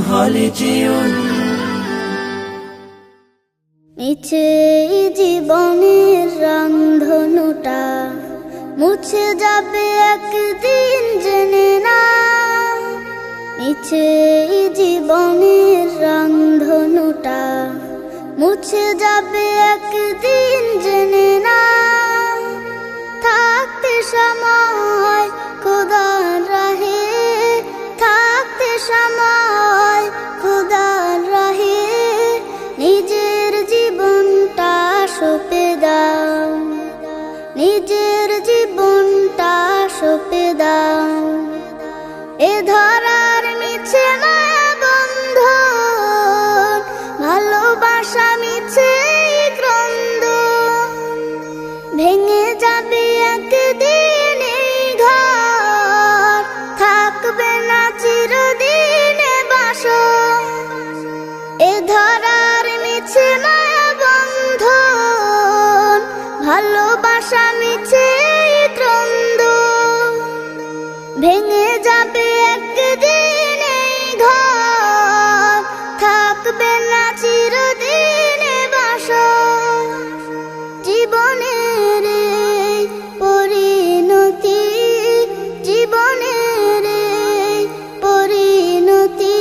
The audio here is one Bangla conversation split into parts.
خالدون মিছে জীবনের রংধনুটা মুছে যাবে একদিন জেনে না। মিছে জীবনের রংধনুটা মুছে যাবে একদিন জেনে না। থাকতে সময় খোদার রাহে, থাকতে সময় খোদার রাহে নিজের জীবনটা সঁপে দাও, নিজের জীবনটা সঁপে দাও। এ ধরার মিছে মায়া বন্ধন, ভালোবাসা মিছে ক্রন্দন, ভেঙে যাবে একদিন এই ঘর, থাকবে না চিরদিনে বাসর। এ ধরার মিছে মায়া বন্ধন, ভালোবাসা মিছে ক্রন্দন, ভেঙে যাবে একদিন এই ঘর, থাকবে না চিরদিনে বাসর। জীবনের এই পরিণতি, জীবনের এই পরিণতি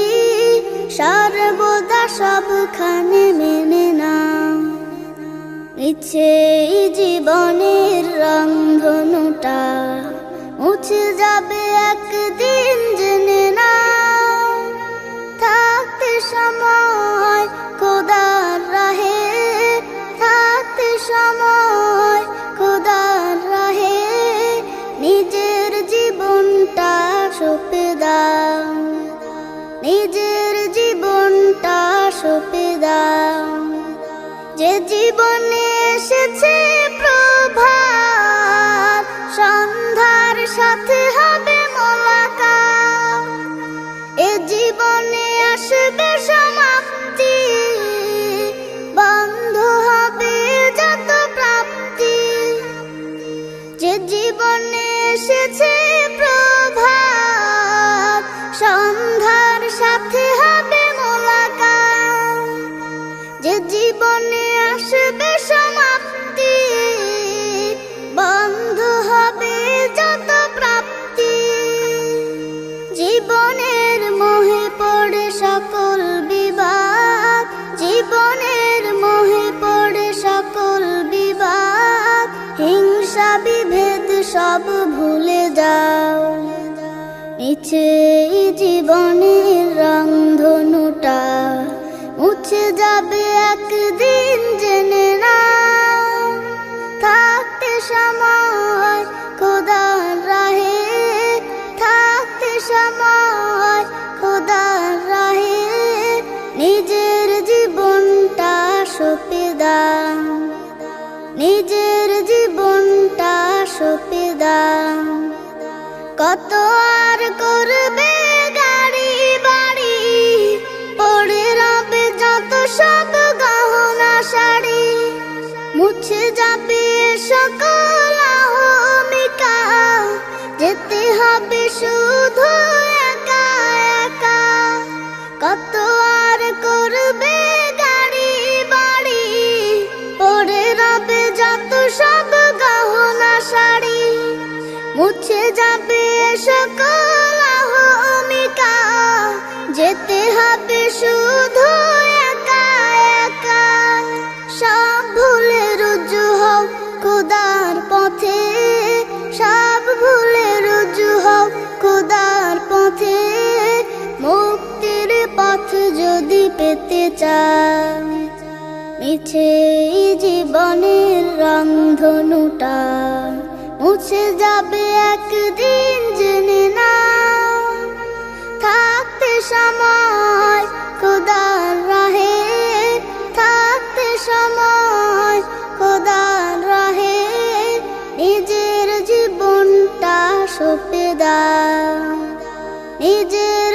সর্বদা সবখানে মেনে নাও। মিছে জীবনের রংধনুটা মুছে যাবে একদিন জেনে নাও। থাকতে সময় খোদার রাহে, থাকতে সময় খোদার রাহে নিজের জীবনটা সঁপে দাও, নিজের জীবনটা সঁপে দাও। যে জীবনে এসেছে প্রভাত, সন্ধ্যার সাথে হবে মোলাকাত। এ জীবনে আসবে সমাপ্তি, বন্ধ হবে যত প্রাপ্তি। যে জীবনে এসেছে প্রভাত, সন্ধ্যার সাথে হবে মোলাকাত। যে জীবনে আসবে সমাপ্তি, বন্ধ হবে যত প্রাপ্তি। জীবনের মোহে পড়ে সকল বিবাদ, জীবনের মোহে পড়ে সকল বিবাদ। হিংসা বিভেদ সব ভুলে যাও। মিছে জীবনের রংধনুটা মুছে যাবে একদিন জেনে নাও। থাকতে সময় খোদার রাহে, থাকতে সময় খোদার রাহে নিজের জীবনটা সঁপে দাও, নিজের জীবনটা সঁপে দাও। কত আর করবে গাড়ি বাড়ি, পড়ে রবে যত সব গহনা শাড়ি। মুছে যাবে সকল অহমিকা, যেতে হবে শুধু একা একা। কত আর করবে গাড়ি বাড়ি, পড়ে রবে যত সব গহনা শাড়ি। মুছে যাবে সকল অহমিকা, যেতে হবে শুধু একা একা। সব ভুলে রুজু হও খোদার পথে, সব ভুলে রুজু হও খোদার পথে। মুক্তির পথ যদি পেতে চাও, মিছে জীবনের রংধনুটা মুছে যাবে একদিন জেনে নাও। থাকতে সময় খোদার রাহে, থাকতে সময় খোদার রাহে নিজের জীবনটা সঁপে দাও, নিজের